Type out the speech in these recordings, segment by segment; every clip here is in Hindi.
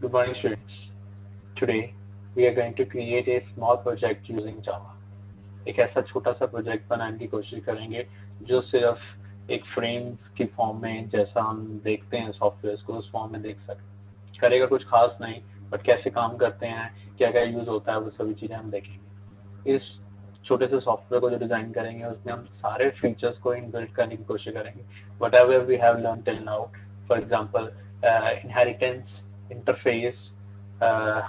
Good morning, students. Today we are going to create a small project using Java. एक ऐसा छोटा सा प्रोजेक्ट बनाने की कोशिश करेंगे जो सिर्फ एक फ्रेम्स की फॉर्म में, जैसा हम देखते हैं सॉफ्टवेयर को, उस फॉर्म में देख सकें। करेगा कुछ खास नहीं, बट कैसे काम करते हैं, क्या क्या यूज होता है, वो सभी चीजें हम देखेंगे। इस छोटे से सॉफ्टवेयर को जो डिजाइन करेंगे उसमें हम सारे फीचर्स को इनबिल्ट करने की कोशिश करेंगे, whatever we have learn till now. For example, inheritance, interface, uh,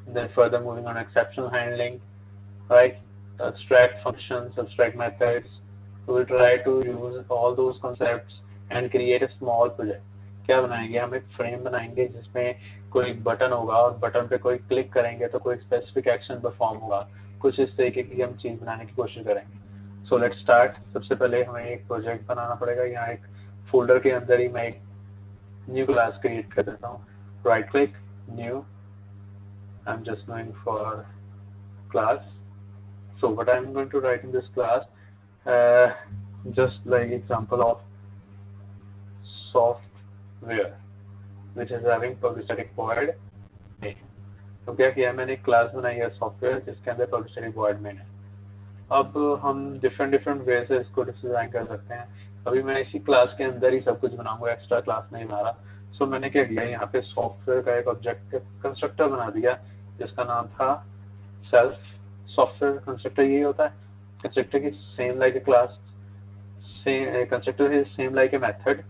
then further moving on exception handling, right? Abstract functions, abstract methods. We will try to use all those concepts and create a small project. क्या बनाएंगे हम? एक फ्रेम बनाएंगे जिसमें कोई बटन होगा और बटन पे कोई क्लिक करेंगे तो कोई स्पेसिफिक एक्शन परफॉर्म होगा। कुछ इस तरीके की हम चीज बनाने की कोशिश करेंगे। So let's start. सबसे पहले हमें एक प्रोजेक्ट बनाना पड़ेगा। यहाँ एक फोल्डर के अंदर ही मैं एक न्यू क्लास क्रिएट कर देता हूँ। Right click, new, I'm just going for class. So what I'm going to write in this class, uh, just like example of software which is having publisher required name. तो क्या किया मैंने, एक क्लास बनाई है सॉफ्टवेयर जिसके अंदर पब्लिशर रिक्वायर्ड मेन है। अब हम डिफरेंट डिफरेंट वे से इसको डिजाइन कर सकते हैं। अभी मैं इसी क्लास के अंदर ही सब कुछ बनाऊंगा, एक्स्ट्रा क्लास नहीं बना रहा। सो मैंने क्या किया, यहाँ पे सॉफ्टवेयर का एक ऑब्जेक्ट कंस्ट्रक्टर बना दिया जिसका नाम था सेल्फ। सॉफ्टवेयर कंस्ट्रक्टर ये होता है, कंस्ट्रक्टर की same like a class, constructor is same like a method,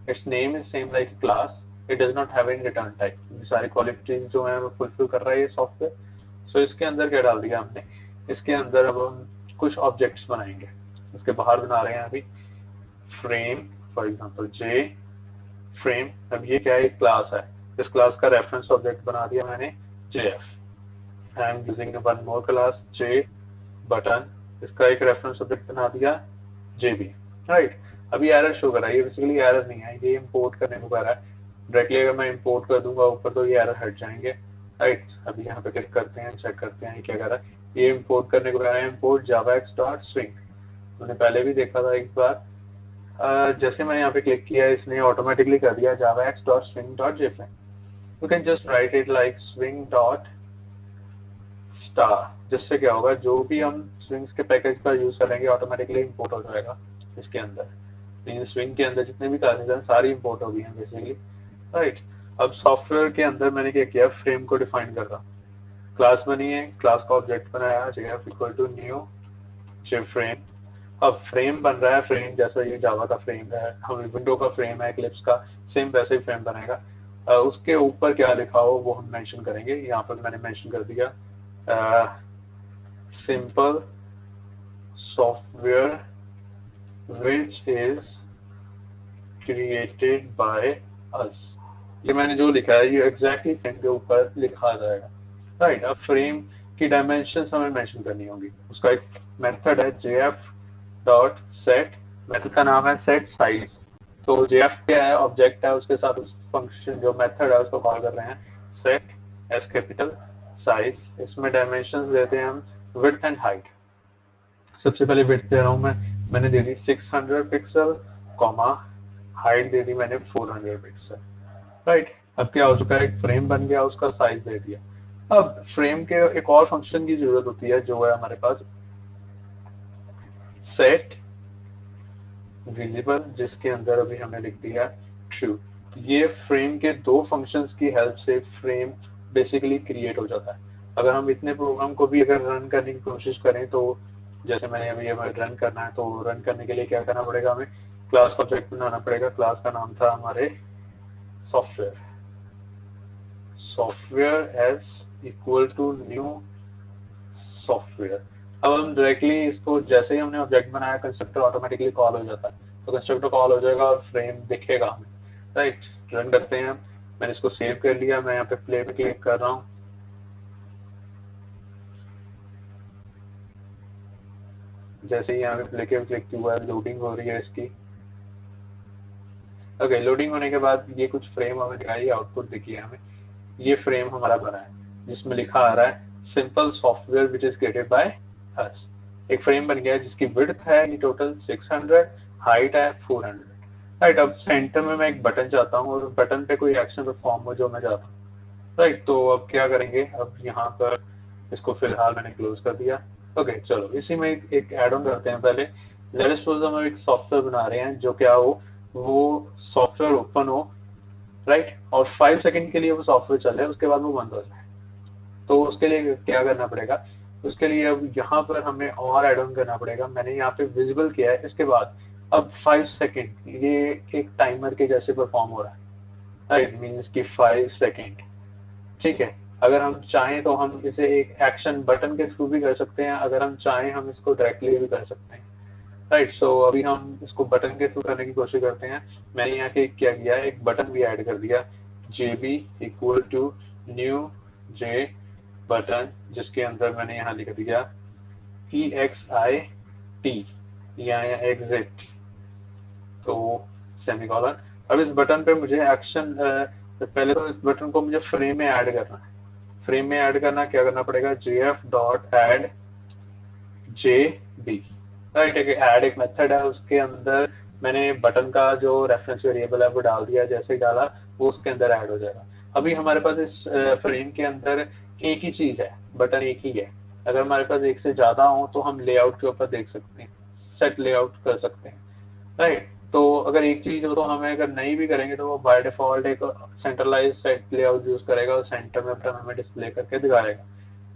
its name is same like a class, it does not have any return type। सारी क्वालिटीज जो है वो फुलफिल कर रहा है ये सॉफ्टवेयर। सो इसके अंदर क्या डाल दिया हमने, इसके अंदर अब हम कुछ ऑब्जेक्ट्स बनाएंगे। इसके बाहर बना रहे हैं अभी frame, for example J frame. अब ये क्या है, एक क्लास है। इस क्लास का रेफरेंस ऑब्जेक्ट बना दिया मैंने JF। I am using one more class J button, इसका एक रेफरेंस ऑब्जेक्ट बना दिया JB। राइट, अभी एरर शो कर रहा है, ये बेसिकली एरर नहीं है, ये इंपोर्ट करने को कह रहा है। डायरेक्टली अगर मैं इंपोर्ट कर दूंगा ऊपर तो ये एरर हट जाएंगे। राइट, अभी यहाँ पे क्लिक करते हैं, चेक करते हैं क्या कर रहा है। ये इंपोर्ट करने को कह रहा है, इंपोर्ट javax डॉट स्विंग। मैंने पहले भी देखा था एक बार, जैसे मैंने यहाँ पे क्लिक किया इसने ऑटोमेटिकली कर दिया javax dot swing dot jframe। You can just right it like swing dot star, जिससे क्या होगा, जो भी हम स्विंग्स के पैकेज का यूज करेंगे ऑटोमेटिकली इंपोर्ट हो जाएगा इसके अंदर। मीन स्विंग के अंदर जितने भी क्लासेस हैं सारी इंपोर्ट हो गई हैं बेसिकली। राइट, अब सॉफ्टवेयर के अंदर मैंने क्या किया, फ्रेम को डिफाइन कर रहा हूँ। क्लास बनी है, क्लास का ऑब्जेक्ट बनाया jf equal to new jframe। अब फ्रेम बन रहा है, फ्रेम जैसा ये जावा का फ्रेम है, हम विंडो का फ्रेम है, क्लिप्स का सेम वैसे ही फ्रेम बनेगा। उसके ऊपर क्या लिखा हो वो हम मेंशन करेंगे। यहाँ पर मैंने मेंशन कर दिया simple software which is created by us। ये मैंने जो लिखा है ये एग्जैक्टली फ्रेम के ऊपर लिखा जाएगा। राइट, अब फ्रेम की डायमेंशन हमें मेंशन करनी होगी। उसका एक मेथड है jf डॉट सेट, मेथड का नाम है सेट साइज। तो jf क्या है, ऑब्जेक्ट है, उसके साथ उस फंक्शन जो मेथड है उसको कॉल कर रहे हैं सेट एस कैपिटल साइज। इसमें डायमेंशंस देते हैं हम विड्थ एंड हाइट। सबसे पहले विड्थ दे रहा हूं मैंने दे दी 600 पिक्सल, कॉमा हाइट दे दी मैंने 400 पिक्सल। राइट, अब क्या हो चुका है, एक फ्रेम बन गया, उसका साइज दे दिया। अब फ्रेम के एक और फंक्शन की जरूरत होती है जो है हमारे पास सेट विजिबल, जिसके अंदर अभी हमने लिख दिया ट्रू। ये फ्रेम के दो फंक्शंस की हेल्प से फ्रेम बेसिकली क्रिएट हो जाता है। अगर हम इतने प्रोग्राम को भी अगर रन करने की कोशिश करें तो, जैसे मैंने अभी हमें रन करना है, तो रन करने के लिए क्या करना पड़ेगा, हमें क्लास का ऑब्जेक्ट बनाना पड़ेगा। क्लास का नाम था हमारे software, software s equal to new software. अब हम डायरेक्टली इसको, जैसे ही हमने ऑब्जेक्ट बनाया, कंस्ट्रक्टर ऑटोमेटिकली कॉल हो जाता है। तो कंस्ट्रक्टर कॉल हो जाएगा और फ्रेम दिखेगा हमें। राइट, रन करते हैं। मैंने इसको सेव कर लिया, मैं यहाँ पे प्ले पे क्लिक कर रहा हूँ। जैसे ही यहाँ पे प्ले के क्लिक हुआ है, लोडिंग हो रही है इसकी। ओके, लोडिंग होने के बाद ये कुछ फ्रेम हमें दिखाई, आउटपुट दिखी है हमें। ये फ्रेम हमारा बना है जिसमें लिखा आ रहा है simple software which is created by us. एक फ्रेम बन गया है जिसकी विड्थ है ये टोटल 600, हाइट है 400। राइट। अब सेंटर में मैं एक बटन चाहता हूँ और बटन पे कोई एक्शन परफॉर्म हो जो मैं चाहता हूँ। राइट, तो अब क्या करेंगे, अब यहाँ पर इसको फिलहाल मैंने क्लोज कर दिया। ओके चलो, इसी में एक ऐड ऑन करते हैं पहले। लेट अस सपोज हम एक सॉफ्टवेयर बना रहे हैं जो क्या हो, वो सॉफ्टवेयर ओपन हो, राइट, और 5 सेकंड के लिए वो सॉफ्टवेयर चले, उसके बाद वो बंद हो जाए। तो उसके लिए क्या करना पड़ेगा, उसके लिए अब यहाँ पर हमें और एड ऑन करना पड़ेगा। मैंने यहाँ पे विजिबल किया है, इसके बाद अब 5 सेकंड ये एक टाइमर के जैसे परफॉर्म हो रहा है। राइट, मीन्स कि 5 सेकंड। ठीक है, अगर हम चाहें तो हम इसे एक एक्शन बटन के थ्रू भी कर सकते हैं, अगर हम चाहें हम इसको डायरेक्टली भी कर सकते हैं। राइट, सो अभी हम इसको बटन के थ्रू करने की कोशिश करते हैं। मैंने यहाँ के क्या किया, एक बटन भी ऐड कर दिया, JB equal to new J button, जिसके अंदर मैंने यहाँ लिख दिया EXIT या एग्जिट, तो सेमीकोलन। अब इस बटन पे मुझे एक्शन, पहले तो इस बटन को मुझे फ्रेम में ऐड करना है। फ्रेम में ऐड करना क्या करना पड़ेगा, JF dot add JB। Right, एक ऐड एक मेथड है, उसके अंदर मैंने बटन का जो रेफरेंस वेरिएबल है वो डाल दिया, जैसे ही डाला वो उसके अंदर ऐड हो जाएगा। अभी हमारे पास इस फ्रेम के अंदर एक ही चीज है, बटन एक ही है। अगर हमारे पास एक से ज्यादा हो तो हम लेआउट के ऊपर देख सकते हैं, सेट लेआउट कर सकते हैं। राइट, तो अगर एक चीज हो तो हमें अगर नहीं भी करेंगे तो वो बाय डिफॉल्ट एक सेंट्रलाइज सेट लेआउट यूज करेगा और सेंटर में बटन हमें डिस्प्ले करके दिखाएगा।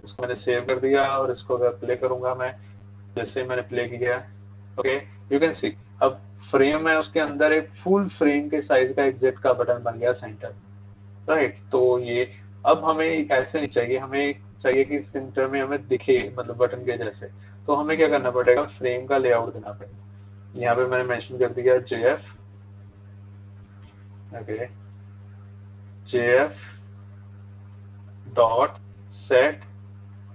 इसको मैंने सेव कर दिया और इसको अगर प्ले करूंगा मैं, जैसे मैंने प्ले किया, ओके, यू कैन सी अब फ्रेम है, उसके अंदर एक फुल फ्रेम के साइज का एग्जिट का बटन बन गया सेंटर। राइट, तो ये अब हमें ऐसे नहीं चाहिए, हमें चाहिए कि सेंटर में हमें दिखे, मतलब बटन के जैसे। तो हमें क्या करना पड़ेगा, फ्रेम का लेआउट देना पड़ेगा। यहाँ पे मैंने मेंशन कर दिया JF, okay, JF dot set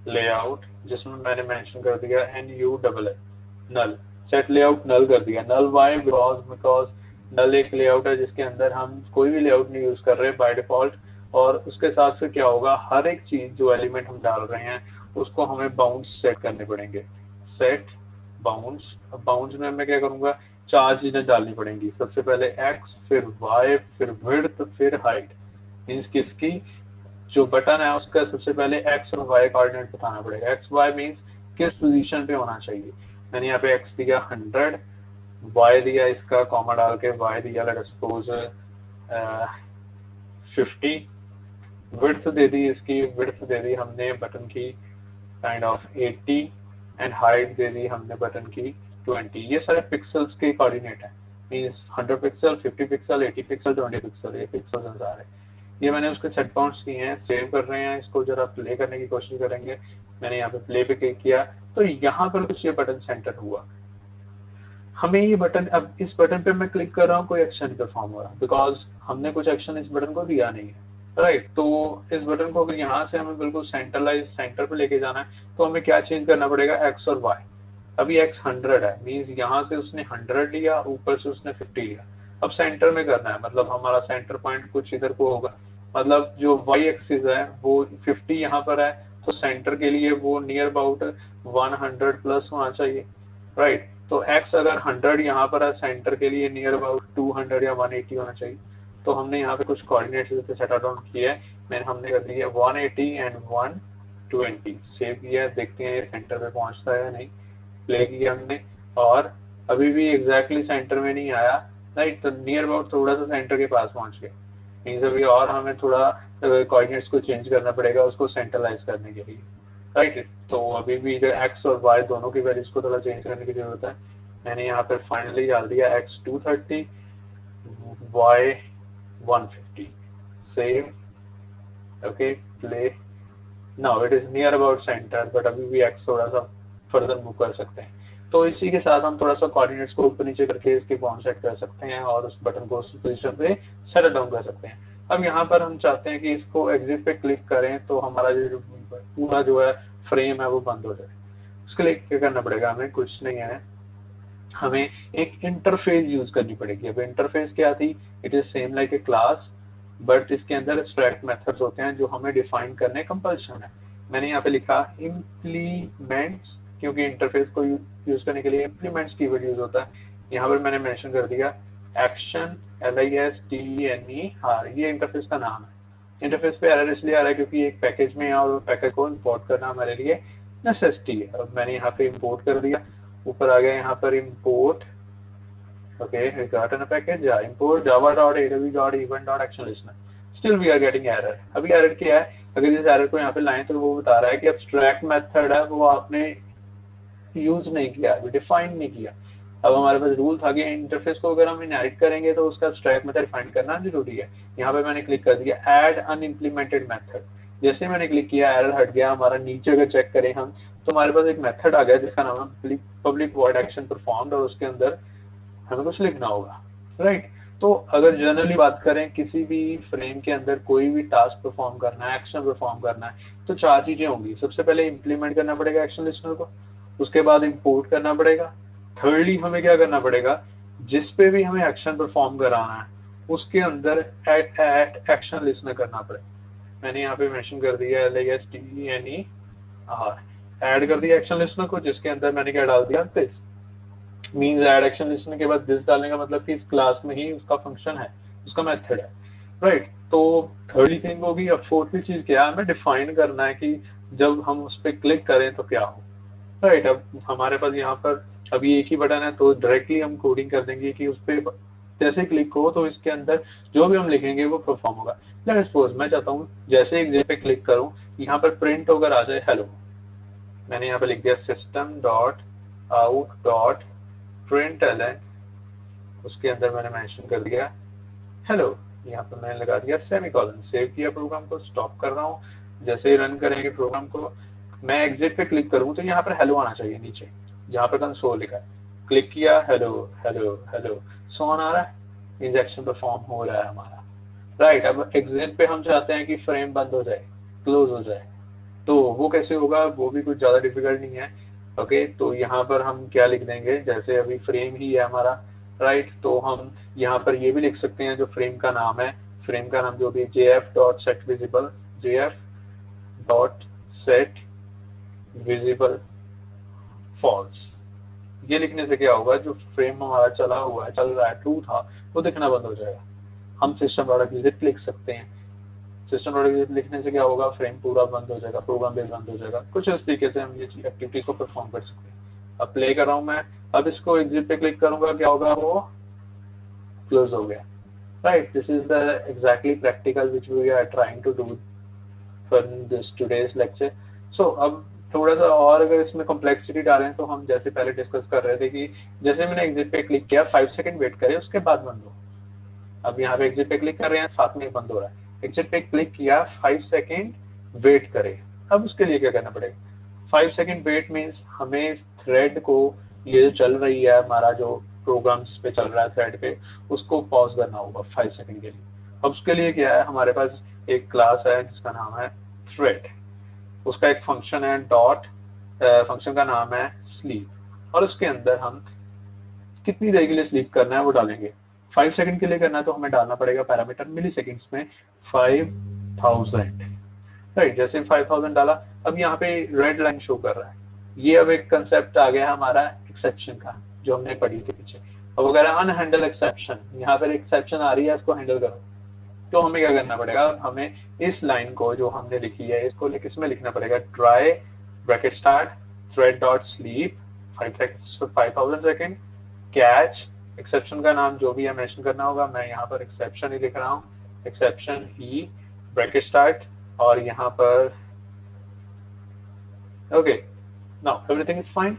layout, जिसमें मैंने मेंशन कर दिया NULL, नल। सेट लेआउट नल कर दिया। नल वाई, बिकॉज नल एक लेआउट है जिसके अंदर हम कोई भी लेआउट नहीं यूज कर रहे बाय डिफॉल्ट। और उसके साथ फिर क्या होगा, हर एक चीज जो एलिमेंट हम डाल रहे हैं उसको हमें बाउंड्स सेट करने पड़ेंगे। सेट बाउंड्स, अब बाउंड्स में मैं क्या करूंगा, 4 चीजें डालनी पड़ेंगी। सबसे पहले x, फिर y, फिर विड्थ, फिर हाइट। मीन्स किसकी, जो बटन है उसका सबसे पहले एक्स और वाई कोऑर्डिनेट बताना पड़ेगा। एक्स वाई मींस किस पोजीशन पे होना चाहिए। मैंने यहाँ पे एक्स दिया 100, वाई दिया इसका कॉमा डाल के, वाई दिया लेट सपोज 50, विड्थ दे दी, इसकी विड्थ दे दी हमने बटन की काइंड ऑफ 80, एंड हाइट दे दी हमने बटन की 20। ये सारे पिक्सल्स के कोऑर्डिनेट है, means 100 pixel, 50 pixel, 80 pixel, 20 pixel, ये पिक्सल अनुसार है। ये मैंने उसके सेट पॉइंट्स किए हैं, सेव कर रहे हैं, इसको जरा प्ले करने की कोशिश करेंगे। मैंने यहाँ पे प्ले पे क्लिक किया तो यहाँ पर कुछ ये बटन सेंटर हुआ। हमें ये बटन, अब इस बटन पे मैं क्लिक कर रहा हूँ, कोई एक्शन नहीं परफॉर्म हो रहा, बिकॉज हमने कुछ एक्शन इस बटन को दिया नहीं है। राइट, तो इस बटन को अगर यहाँ से हमें बिल्कुल सेंट्रलाइज सेंटर पे लेके जाना है तो हमें क्या चेंज करना पड़ेगा, एक्स और वाई। अभी एक्स 100 है, मीन्स यहाँ से उसने 100 लिया, ऊपर से उसने 50 लिया। अब सेंटर में करना है, मतलब हमारा सेंटर पॉइंट कुछ इधर को होगा। मतलब जो वाई एक्सिस है वो 50 यहाँ पर है, तो सेंटर के लिए वो नियर अबाउट 100 प्लस होना चाहिए। राइट, तो x अगर 100 यहाँ पर है, सेंटर के लिए नियर अबाउट 200 या 180 होना चाहिए। तो हमने यहाँ पे कुछ कोऑर्डिनेट्स सेट डाउन किया है। मैंने हमने कर दिया 180 एंड 120, सेव किया, देखते हैं ये सेंटर पे पहुंचता है या नहीं। प्ले किया हमने और अभी भी एग्जैक्टली सेंटर में नहीं आया। राइट, तो नियर अबाउट थोड़ा सा सेंटर के पास पहुंच गए। मीन्स अभी और हमें थोड़ा कोऑर्डिनेट्स को चेंज करना पड़ेगा उसको सेंट्रलाइज करने के लिए। राइट, तो अभी भी इधर एक्स और वाई दोनों की वैल्यूज को थोड़ा चेंज करने की जरूरत है। मैंने यहाँ पे फाइनली डाल दिया x 230, y 150, save, okay, play. Now it is near about centre, but अभी भी एक्स थोड़ा सा फर्दर मूव कर सकते हैं। तो इसी के साथ हम थोड़ा सा कोऑर्डिनेट्स को ऊपर नीचे करके इसके बाउंड सेट कर सकते हैं और उस बटन को उस पोजीशन पे सेट डाउन कर सकते हैं। अब यहाँ पर हम चाहते हैं कि इसको एग्जिट पे क्लिक करें तो हमारा जो पूरा जो है फ्रेम है वो बंद हो जाए। उसके लिए क्या करना पड़ेगा, हमें कुछ नहीं है, हमें एक इंटरफेस यूज करनी पड़ेगी। अब इंटरफेस क्या थी, it is same like a class, but इसके अंदर एब्स्ट्रैक्ट मेथड्स होते हैं जो हमें डिफाइन करने कंपल्शन है। मैंने यहाँ पे लिखा इम्प्लीमेंट्स, क्योंकि इंटरफेस को यूज करने के लिए इम्प्लीमेंट्स कीवर्ड यूज होता है। यहाँ पर मैंने मेंशन कर दिया एक्शन LISTENER, ये इंटरफेस का नाम है। इंटरफेस पे एरर इसलिए आ रहा है क्योंकि एक पैकेज में और पैकेज को इंपोर्ट करना हमारे लिए नेसेसिटी है। अब मैंने यहाँ पे इंपोर्ट कर दिया, ऊपर आ गया यहाँ पर import, okay, we got in a package, yeah, import java.aw.event.action listener, still we are getting error। अभी एरर क्या है, अगर इस एरर को यहाँ पे लाएं तो वो बता रहा है कि abstract मेथड है वो आपने यूज नहीं किया, डिफाइन नहीं किया। अब हमारे पास रूल था कि इंटरफेस को अगर हम इनहेरिट करेंगे तो उसका एब्स्ट्रैक्ट मेथड डिफाइन करना जरूरी है। यहाँ पे मैंने क्लिक कर दिया ऐड अनइम्प्लीमेंटेड मेथड। जैसे मैंने क्लिक किया एरर हट गया हमारा। नीचे अगर चेक करें हम तो हमारे पास एक मेथड आ गया जिसका नाम है पब्लिक वॉइड एक्शन परफॉर्म्ड, और उसके अंदर हमें कुछ लिखना होगा, राइट। तो अगर जनरली बात करें किसी भी फ्रेम के अंदर कोई भी टास्क परफॉर्म करना है, एक्शन परफॉर्म करना है, तो चार चीजें होंगी। सबसे पहले इंप्लीमेंट करना पड़ेगा एक्शन लिस्टनर को, उसके बाद इंपोर्ट करना पड़ेगा, थर्डली हमें क्या करना पड़ेगा, जिस पे भी हमें एक्शन परफॉर्म कराना है उसके अंदर एड एक्शन लिस्टनर करना पड़ेगा। मैंने यहाँ पे मेंशन कर दिया LISTENER, ऐड कर दिया एक्शन लिस्टनर को, जिसके अंदर मैंने क्या डाल दिया, this means add action listener के बाद दिस डालने का मतलब कि इस क्लास में ही उसका फंक्शन है, उसका मेथड है, राइट। तो थर्डली थिंग होगी। अब फोर्थली चीज क्या है, हमें डिफाइन करना है कि जब हम उस पर क्लिक करें तो क्या हो, राइट। अब हमारे पास यहाँ पर अभी एक ही बटन है तो डायरेक्टली हम कोडिंग कर देंगे कि उस पर जैसे क्लिक हो तो इसके अंदर जो भी हम लिखेंगे वो परफॉर्म होगा। लेट्स सपोज मैं चाहता हूँ जैसे एग्जिट पे क्लिक करूँ यहाँ पर प्रिंट होकर आ जाए हेलो। मैंने यहाँ पे लिख दिया system dot out dot println, उसके अंदर मैंने मेंशन कर दिया हेलो। यहाँ पर मैंने लगा दिया सेमीकोलन, सेव किया प्रोग्राम को, स्टॉप कर रहा हूँ। जैसे ही रन करेंगे प्रोग्राम को, मैं एग्जिट पे क्लिक करूँ तो यहाँ पर हेलो आना चाहिए नीचे जहाँ पर कंसोल लिखा है। क्लिक किया हेलो हेलो हेलो, सोन आ रहा है, इंजेक्शन परफॉर्म हो रहा है हमारा, राइट। अब एग्जिट पे हम चाहते हैं कि फ्रेम बंद हो जाए, क्लोज हो जाए, तो वो कैसे होगा, वो भी कुछ ज्यादा डिफिकल्ट नहीं है। ओके, तो यहाँ पर हम क्या लिख देंगे, जैसे अभी फ्रेम ही है हमारा, राइट। तो हम यहाँ पर ये भी लिख सकते हैं जो फ्रेम का नाम है, फ्रेम का नाम जो भी jf dot set visible, jf dot set visible false. ये लिखने से क्या होगा, जो फ्रेम हमारा चला हुआ है, चल रहा है, ट्रू था, वो दिखना बंद हो जाएगा। हम सिस्टम डॉट एग्जिट लिख सकते हैं। सिस्टम डॉट एग्जिट लिखने से क्या होगा, फ्रेम पूरा बंद हो जाएगा, प्रोग्राम भी बंद हो जाएगा। कुछ इस तरीके से हम ये एक्टिविटीज को परफॉर्म कर सकते हैं। अब प्ले कर रहा हूं मैं, अब इसको एग्जिट पे क्लिक करूंगा, क्या होगा, वो क्लोज हो गया, right. This is the exactly practical which we are trying to do for this today's lecture. So अब थोड़ा सा और अगर इसमें कॉम्प्लेक्सिटी डालें तो हम जैसे पहले डिस्कस कर रहे थे कि जैसे मैंने एग्जिट पे क्लिक किया 5 सेकंड वेट करे उसके बाद बंद हो। अब यहाँ पे एग्जिट पे क्लिक कर रहे हैं, साथ में बंद हो रहा है। एग्जिट पे क्लिक किया, 5 सेकंड वेट करे। अब उसके लिए क्या करना पड़ेगा, 5 सेकंड वेट मीन्स हमें इस थ्रेड को, ये जो चल रही है हमारा जो प्रोग्राम्स पे चल रहा है थ्रेड पे, उसको पॉज करना होगा 5 सेकंड के लिए। अब उसके लिए क्या है, हमारे पास एक क्लास है जिसका नाम है थ्रेड, उसका एक फंक्शन है डॉट, फंक्शन का नाम है स्लीप, और उसके अंदर हम कितनी देर के लिए स्लीप करना है वो डालेंगे। 5 सेकंड के लिए करना है तो हमें डालना पड़ेगा पैरामीटर मिली सेकेंड्स में 5000, राइट। जैसे 5000 डाला, अब यहाँ पे रेड लाइन शो कर रहा है। ये अब एक कंसेप्ट आ गया हमारा एक्सेप्शन का, जो हमने पढ़ी थी पीछे। अब अगर अनहैंडल एक्सेप्शन, यहाँ पर एक्सेप्शन आ रही है, इसको हैंडल करो, तो हमें क्या करना पड़ेगा, हमें इस लाइन को जो हमने लिखी है इसको किसमें लिखना पड़ेगा, try bracket start thread dot sleep 5000 second catch, exception का नाम जो भी है मेंशन करना होगा। मैं यहाँ पर एक्सेप्शन ही लिख रहा हूँ, एक्सेप्शन ही ब्रैकेट स्टार्ट, और यहाँ पर okay, now everything is fine.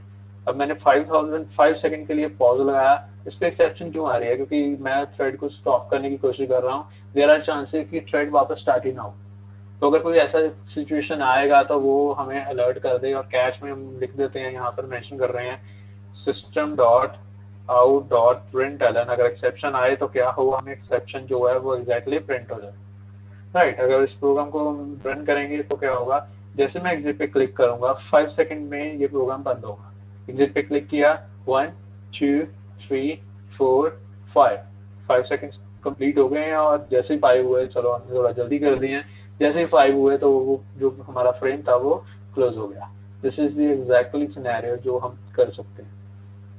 अब मैंने 5 सेकंड के लिए पॉज लगाया। इस पे एक्सेप्शन क्यों आ रही है, क्योंकि मैं थ्रेड को स्टॉप करने की कोशिश कर रहा हूँ। देयर आर चांसेस कि थ्रेड वापस स्टार्ट ही ना हो, तो अगर कोई ऐसा सिचुएशन आएगा तो वो हमें अलर्ट कर दे। और कैच में हम लिख देते हैं, यहाँ पर मेंशन कर रहे हैं system dot out dot println, अगर एक्सेप्शन आए तो क्या होगा, हमें एक्सेप्शन जो है वो एग्जैक्टली प्रिंट हो जाए, राइट। अगर इस प्रोग्राम को रन करेंगे तो क्या होगा, जैसे मैं एग्जिट पे क्लिक करूंगा 5 सेकंड में ये प्रोग्राम बंद होगा। एग्जिट पे क्लिक किया, 1 2 3 4 5 सेकंड कंप्लीट हो गए हैं, और जैसे ही 5 हुए, चलो हमने थोड़ा जल्दी कर दिए हैं, जैसे ही 5 हुए तो वो जो हमारा फ्रेम था वो क्लोज हो गया। This is the exactly scenario जो हम कर सकते हैं।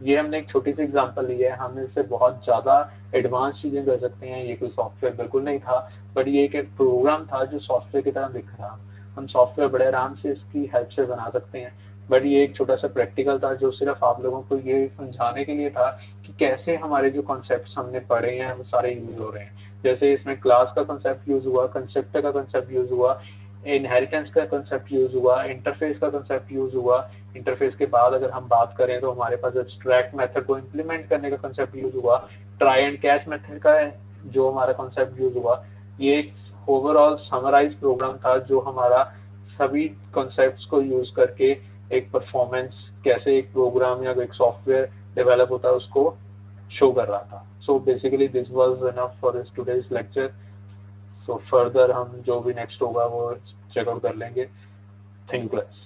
ये हमने एक छोटी सी एग्जांपल ली है, हम इससे बहुत ज़्यादा एडवांस चीज़ें कर सकते हैं। ये कोई सॉफ्टवेयर बिल्कुल नहीं था, बट ये एक प्रोग्राम था जो सॉफ्टवेयर की तरह दिख रहा। हम सॉफ्टवेयर बड़े आराम से इसकी हेल्प से बना सकते हैं। बट ये एक छोटा सा प्रैक्टिकल था जो सिर्फ आप लोगों को ये समझाने के लिए था कि कैसे हमारे जो कॉन्सेप्ट हमने पढ़े हैं वो सारे यूज हो रहे हैं। जैसे इसमें क्लास का कॉन्सेप्ट यूज हुआ, कंसेप्ट का कॉन्सेप्ट यूज हुआ, इनहेरिटेंस का कंसेप्ट यूज हुआ, इंटरफेस का कंसेप्ट यूज हुआ। इंटरफेस के बाद अगर हम बात करें तो हमारे पास एब्स्ट्रैक्ट मेथड को इम्प्लीमेंट करने का कंसेप्ट यूज हुआ, ट्राई एंड कैच मेथड का जो हमारा कंसेप्ट यूज हुआ। ये एक ओवरऑल समराइज प्रोग्राम था जो हमारा सभी कॉन्सेप्ट्स को यूज करके एक परफॉर्मेंस कैसे एक प्रोग्राम या एक सॉफ्टवेयर डेवलप होता है उसको शो कर रहा था। So basically this was enough for this today's lecture. So further हम जो भी नेक्स्ट होगा वो चेकआउट कर लेंगे। Think less.